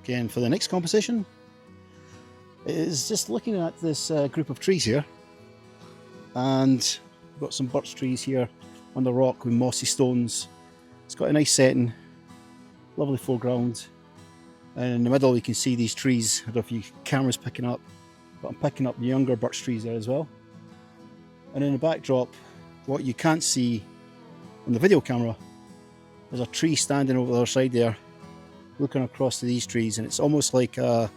Again, for the next composition, is just looking at this group of trees here, and we've got some birch trees here on the rock with mossy stones. It's got a nice setting, lovely foreground, and in the middle you can see these trees. I don't know if your camera's picking up, but I'm picking up younger birch trees there as well. And in the backdrop, what you can't see on the video camera, there's a tree standing over the other side there, looking across to these trees, and it's almost like a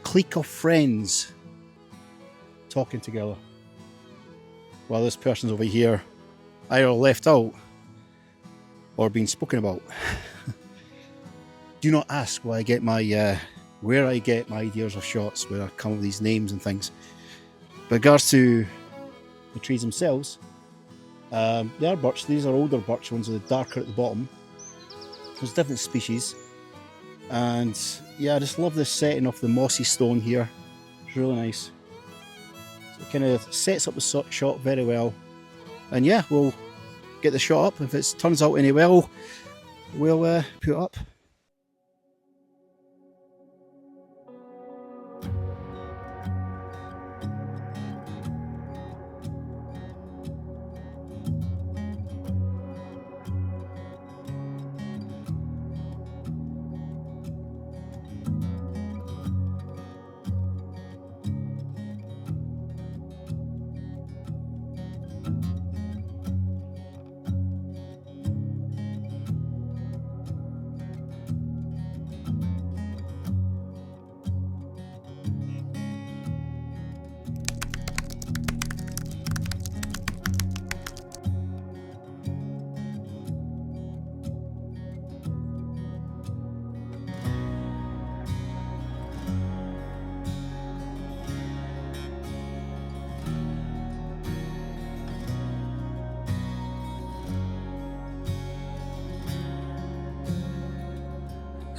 clique of friends talking together, while this person's over here either left out or being spoken about. Do not ask why I get my where I get my ideas of shots, where I come up with these names and things. With regards to the trees themselves, they are birch. These are older birch ones with the darker at the bottom. There's different species. And yeah, I just love this setting of the mossy stone here. It's really nice. So it kind of sets up the shot very well. And yeah, we'll get the shot up. If it turns out any well, we'll put it up.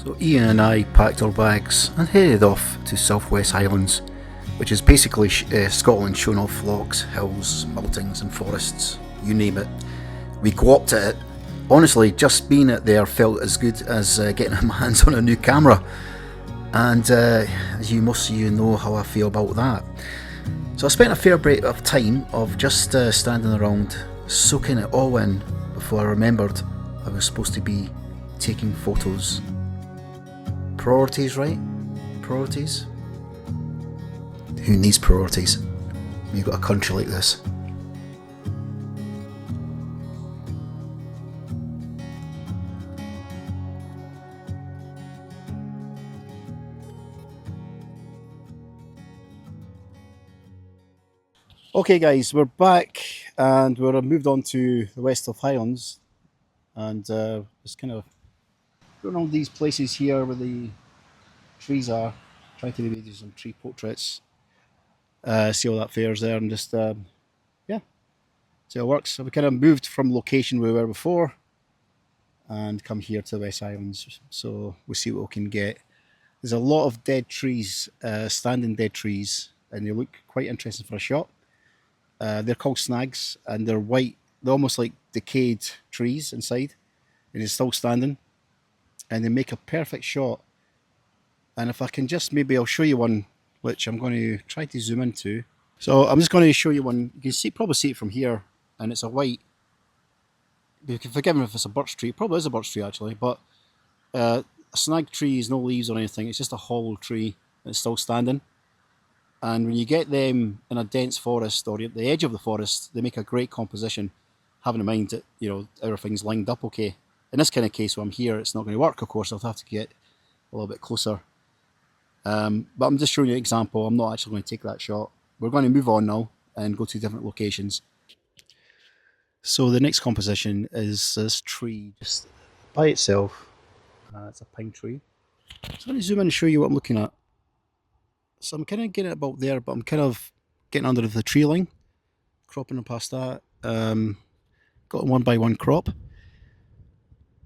So Ian and I packed our bags and headed off to Southwest Highlands, which is basically Scotland showing off lochs, hills, mountains and forests, you name it. We co-opted it. Honestly, just being it there felt as good as getting my hands on a new camera, and as most of you know how I feel about that. So I spent a fair bit of time of just standing around soaking it all in before I remembered I was supposed to be taking photos. Priorities, right? Priorities? Who needs priorities when you've got a country like this? Okay guys, we're back and we're moved on to the west of Highlands, and just kind of going on these places here where the trees are, trying to maybe do some tree portraits, see how that fares there, and just yeah, see how it works. So we kind of moved from location where we were before and come here to the West Highlands, so we'll see what we can get. There's a lot of dead trees, standing dead trees, and they look quite interesting for a shot. They're called snags, and they're white. They're almost like decayed trees inside, and it's still standing, and they make a perfect shot. And if I can just, maybe I'll show you one, which I'm going to try to zoom into. So I'm just going to show you one. You can see, probably see it from here, and it's a white. You can forgive me if it's a birch tree. It probably is a birch tree actually, but a snag tree is no leaves or anything. It's just a hollow tree that's still standing. And when you get them in a dense forest or at the edge of the forest, they make a great composition, having in mind that, you know, everything's lined up okay. In this kind of case, when I'm here, it's not going to work, of course. I'll have to get a little bit closer. But I'm just showing you an example. I'm not actually going to take that shot. We're going to move on now and go to different locations. So the next composition is this tree just by itself. It's a pine tree. So I'm going to zoom in and show you what I'm looking at. So I'm kind of getting it about there, but I'm kind of getting under the tree line, cropping and past that. Got a 1x1 crop.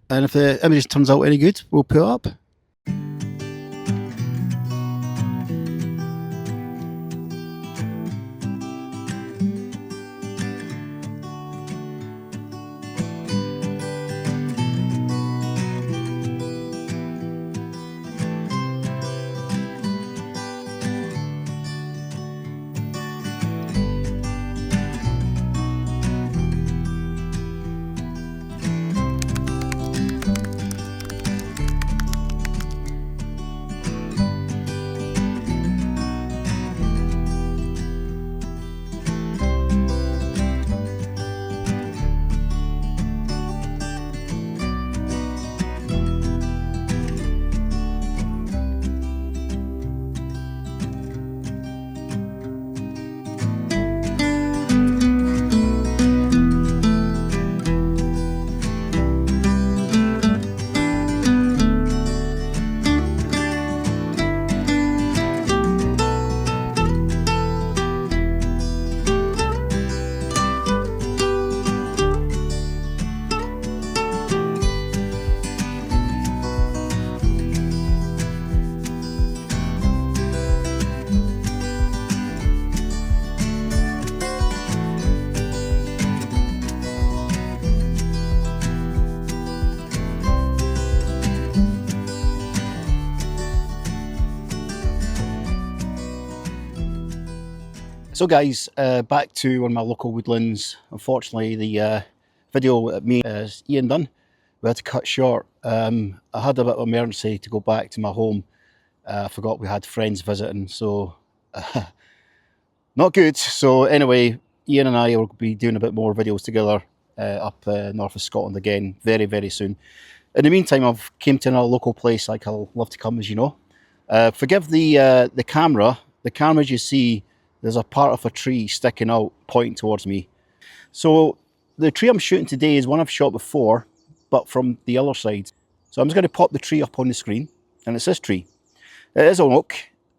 And if the image turns out any good, we'll put it up. So guys, back to one of my local woodlands. Unfortunately, the video at me is Ian done. We had to cut short. I had a bit of emergency to go back to my home. I forgot we had friends visiting, so not good. So anyway, Ian and I will be doing a bit more videos together up north of Scotland again very, very soon. In the meantime, I've came to another local place like I love to come, as you know. Forgive the camera. The camera, as you see, there's a part of a tree sticking out, pointing towards me. So the tree I'm shooting today is one I've shot before, but from the other side. So I'm just going to pop the tree up on the screen, and it's this tree. It is an oak,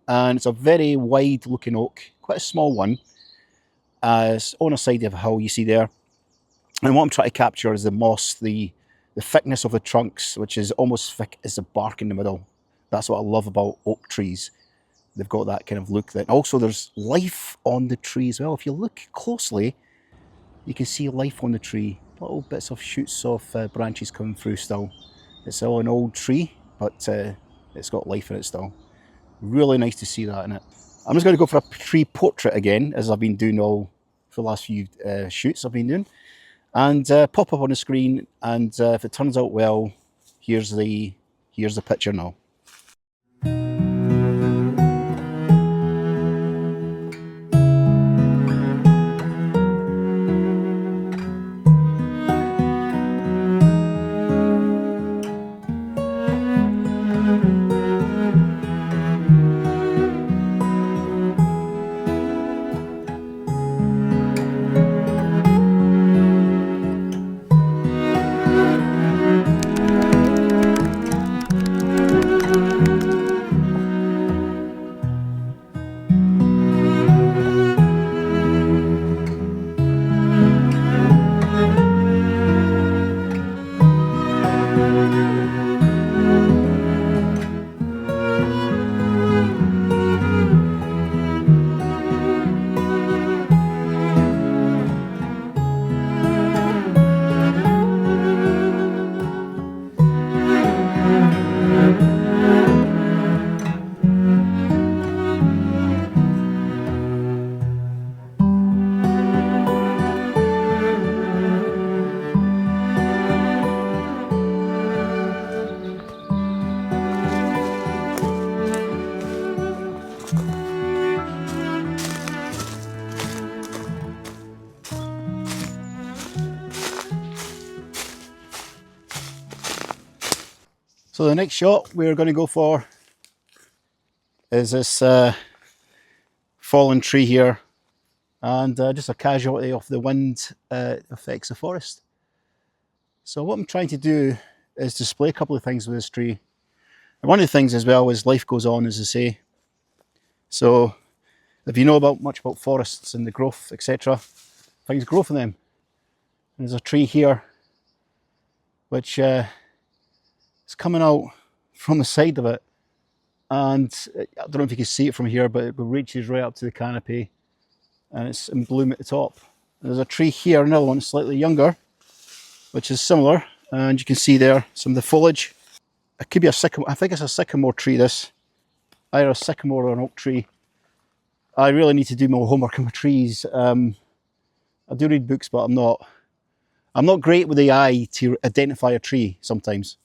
and it's a very wide-looking oak, quite a small one. It's on a side of a hill, you see there. And what I'm trying to capture is the moss, the thickness of the trunks, which is almost thick as the bark in the middle. That's what I love about oak trees. They've got that kind of look. That also there's life on the tree as well. If you look closely, you can see life on the tree. Little bits of shoots of branches coming through still. It's all an old tree, but it's got life in it still. Really nice to see that in it. I'm just going to go for a tree portrait again, as I've been doing all for the last few shoots I've been doing. And pop up on the screen, and if it turns out well, here's the picture now. So the next shot we're going to go for is this fallen tree here, and just a casualty of the wind affects the forest. So what I'm trying to do is display a couple of things with this tree. And one of the things as well is life goes on, as I say. So if you know much about forests and the growth, etc., things grow from them. And there's a tree here which is coming out from the side of it, and I don't know if you can see it from here, but it reaches right up to the canopy, and it's in bloom at the top. And there's a tree here, another one slightly younger, which is similar, and you can see there some of the foliage. It could be a sycamore. I think it's a sycamore tree, this. Either a sycamore or an oak tree. I really need to do more homework on my trees. I do read books, but I'm not great with the eye to identify a tree sometimes.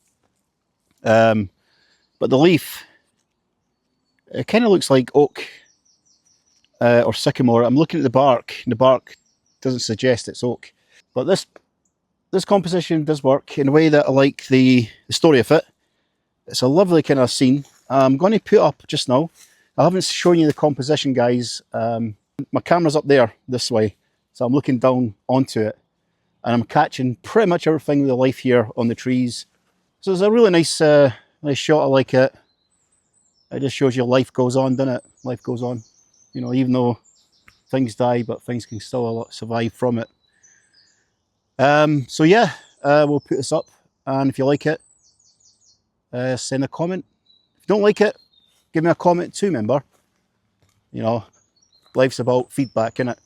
But the leaf, it kind of looks like oak or sycamore. I'm looking at the bark, and the bark doesn't suggest it's oak. But this composition does work in a way that I like the story of it. It's a lovely kind of scene. I'm going to put up just now. I haven't shown you the composition, guys. My camera's up there this way, so I'm looking down onto it, and I'm catching pretty much everything with the life here on the trees. So it's a really nice shot. I like it. It just shows you life goes on, doesn't it? Life goes on. You know, even though things die, but things can still survive from it. So yeah, we'll put this up, and if you like it, send a comment. If you don't like it, give me a comment too, remember. You know, life's about feedback, innit?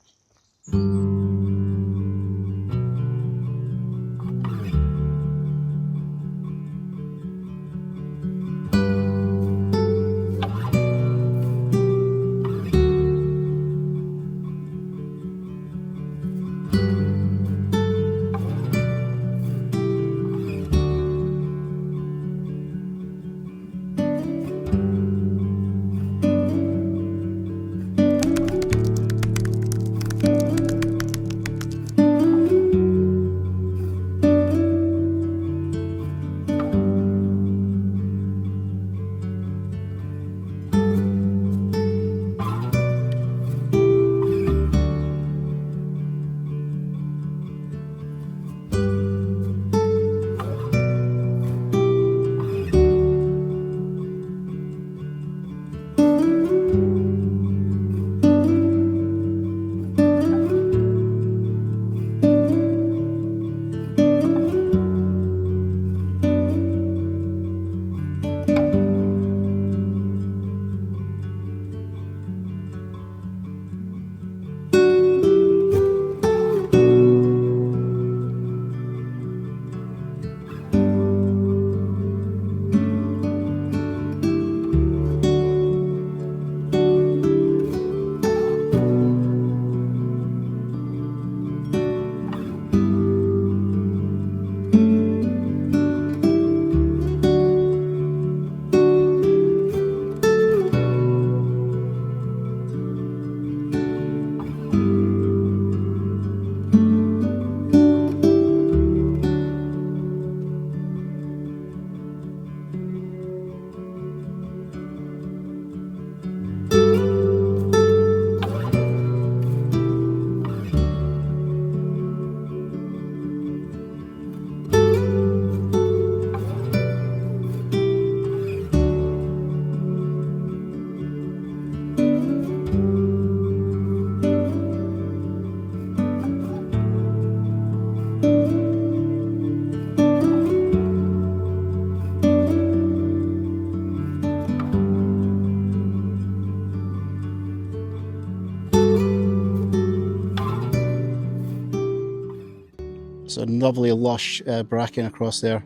some lovely lush bracken across there,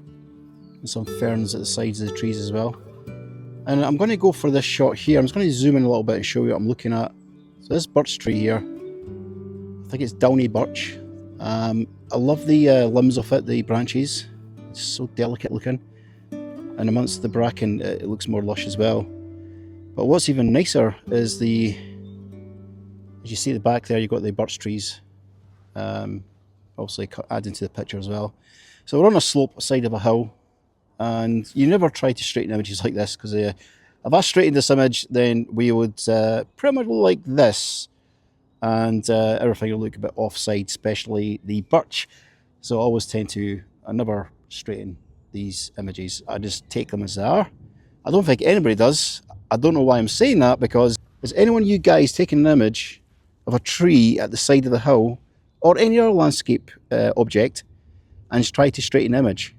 and some ferns at the sides of the trees as well. And I'm going to go for this shot here. I'm just going to zoom in a little bit and show you what I'm looking at. So this birch tree here, I think it's downy birch. I love the limbs of it, the branches. It's so delicate looking. And amongst the bracken, it looks more lush as well. But what's even nicer is as you see at the back there, you've got the birch trees. Obviously adding to the picture as well. So we're on a slope side of a hill, and you never try to straighten images like this, because if I straightened this image, then we would pretty much look like this, and everything will look a bit offside, especially the birch. So I always tend to, I never straighten these images. I just take them as they are. I don't think anybody does. I don't know why I'm saying that, because has anyone of you guys taken an image of a tree at the side of the hill or any other landscape object and just tried to straighten the image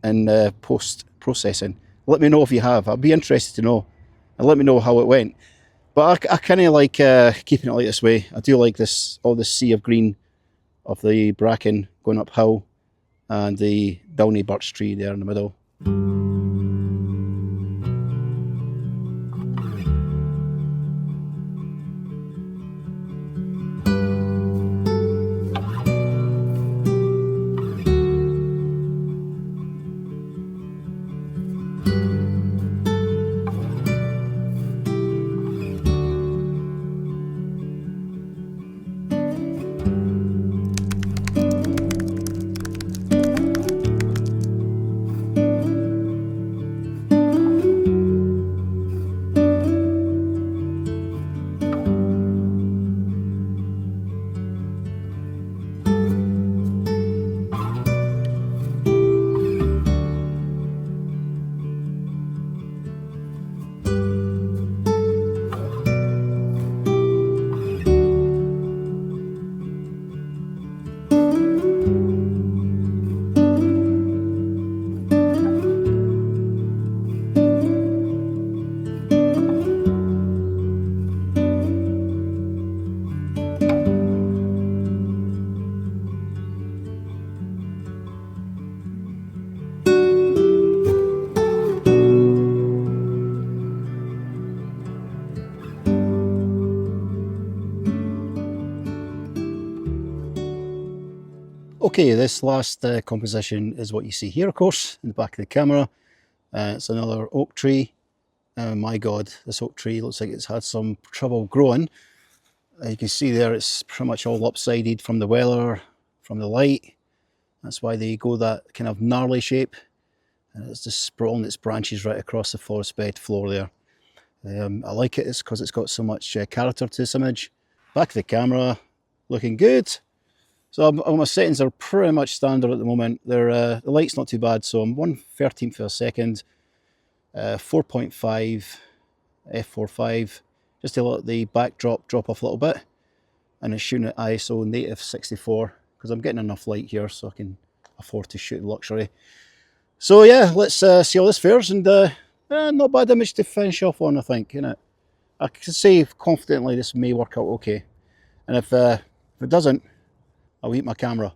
in post-processing? Let me know if you have. I'd be interested to know, and let me know how it went. But I kind of like keeping it like this way. I do like this, all this sea of green of the bracken going uphill and the downy birch tree there in the middle. Okay, this last composition is what you see here, of course, in the back of the camera. It's another oak tree. My God, this oak tree looks like it's had some trouble growing. You can see there it's pretty much all lopsided from the weather, from the light. That's why they go that kind of gnarly shape. And it's just sprawling its branches right across the forest bed floor there. I like it, it's because it's got so much character to this image. Back of the camera, looking good. So all my settings are pretty much standard at the moment. The light's not too bad, so I'm 1/13th of a second, 4.5 f4.5, just to let the backdrop drop off a little bit, and it's shooting at ISO native 64 because I'm getting enough light here so I can afford to shoot in luxury. So yeah, let's see how this fares, and not bad image to finish off on, I think, innit? I can say confidently this may work out okay, and if it doesn't, I'll eat my camera.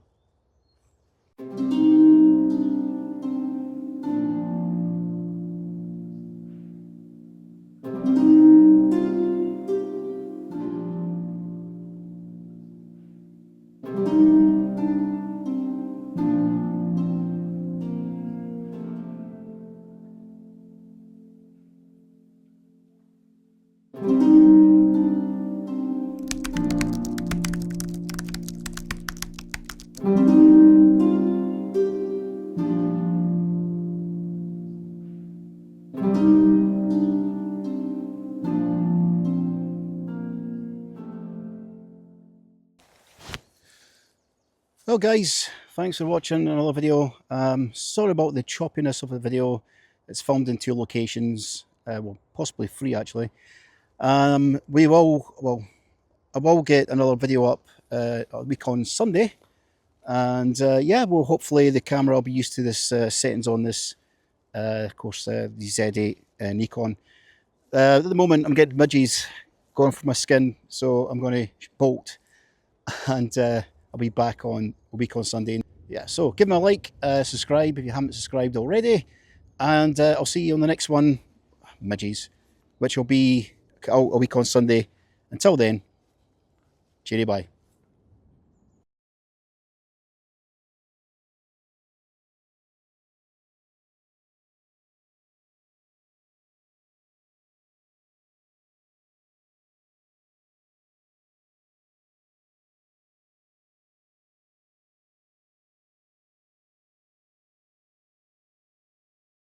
Well guys, thanks for watching another video. Sorry about the choppiness of the video. It's filmed in 2 locations, well, possibly 3 actually. I will get another video up a week on Sunday, and yeah, well, hopefully the camera will be used to this settings on this, of course, the Z8 Nikon. At the moment I'm getting midges going for my skin, so I'm going to bolt, and I'll be back on a week on Sunday. yeah, so give me a like, subscribe if you haven't subscribed already, and I'll see you on the next one, midges, which will be a week on Sunday. Until then, cheery bye.